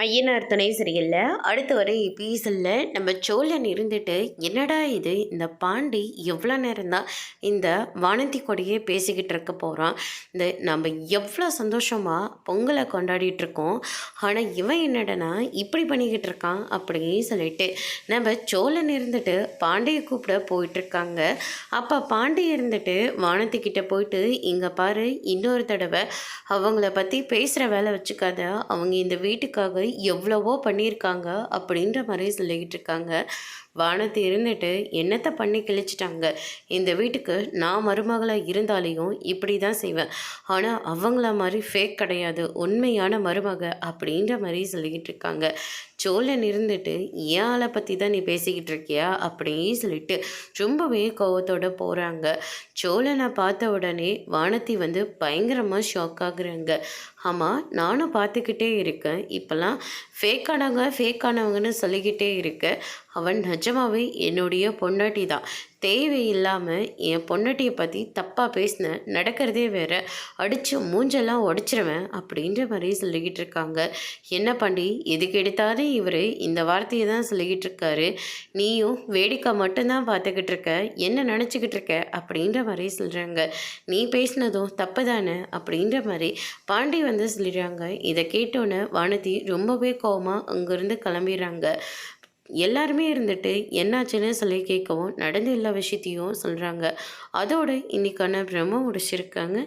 ஐயனார் துணை சரியில்ல. அடுத்து வர எபிசோட்ல நம்ம சோழன் இருந்துட்டு, என்னடா இது இந்த பாண்டி எவ்வளோ நேரம் தான் இந்த வானதி கூடயே பேசிக்கிட்டு இருக்க போகிறான். இந்த நம்ம எவ்வளோ சந்தோஷமாக பொங்கலை கொண்டாடிட்டு இருக்கோம். ஆனால் இவன் என்னடனா இப்படி பண்ணிக்கிட்டு இருக்கான் அப்படின்னு சொல்லிட்டு நம்ம சோழன் இருந்துட்டு பாண்டியை கூப்பிட போயிட்டுருக்காங்க. அப்போ பாண்டி இருந்துட்டு வானதி கிட்ட போயிட்டு, இங்கே பாரு, இன்னொரு தடவை அவங்கள பற்றி பேசுகிற வேலை வச்சுக்காத, அவங்க இந்த வீட்டுக்காக எவ்வளவோ பண்ணியிருக்காங்க அப்படின்ற மாதிரி சொல்லிக்கிட்டு இருக்காங்க. வானத்தை இருந்துட்டு என்னத்தை பண்ணி கிழிச்சிட்டாங்க. இந்த வீட்டுக்கு நான் மருமகளாக இருந்தாலையும் இப்படி தான் செய்வேன். ஆனால் அவங்கள மாதிரி ஃபேக் கிடையாது, உண்மையான மருமக அப்படின்ற மாதிரி சொல்லிக்கிட்டு இருக்காங்க. சோழன் இருந்துட்டு ஏன் ஆளை பற்றி தான் நீ பேசிக்கிட்டு இருக்கியா அப்படின்னு சொல்லிட்டு ரொம்பவே கோவத்தோடு போகிறாங்க. சோழனை பார்த்த உடனே வானதி வந்து பயங்கரமாக ஷாக் ஆகுறாங்க. ஆமாம், நானும் பார்த்துக்கிட்டே இருக்கேன், இப்போல்லாம் ஃபேக்கானவங்கன்னு சொல்லிக்கிட்டே இருக்கேன். அவன் நிஜமாவே என்னுடைய பொண்டாட்டி தான். தேவையில்லாமல் என் பொண்டாட்டியை பற்றி தப்பாக பேசினேன், நடக்கிறதே வேற, அடித்து மூஞ்செல்லாம் உடச்சிருவேன் அப்படின்ற மாதிரி சொல்லிக்கிட்டு இருக்காங்க. என்ன பாண்டி, எதுக்கு எடுத்தாலும் இவர் இந்த வார்த்தையை தான் சொல்லிக்கிட்டு இருக்காரு. நீயும் வேடிக்கை மட்டும்தான் பார்த்துக்கிட்டு இருக்க, என்ன நினச்சிக்கிட்டு இருக்க அப்படின்ற மாதிரி சொல்கிறாங்க. நீ பேசினதும் தப்பு தானே அப்படின்ற மாதிரி பாண்டி வந்து சொல்லிடுறாங்க. இதை கேட்டோன்னே வானதி ரொம்பவே கோவமாக அங்கேருந்து கிளம்பிடுறாங்க. எல்லாருமே இருந்துட்டு என்னாச்சுன்னு சொல்லி கேட்கவும் நடந்த எல்லா விஷயத்தையும் சொல்கிறாங்க. அதோடு இன்றைக்கான பிரம்ம முடிச்சிருக்காங்க.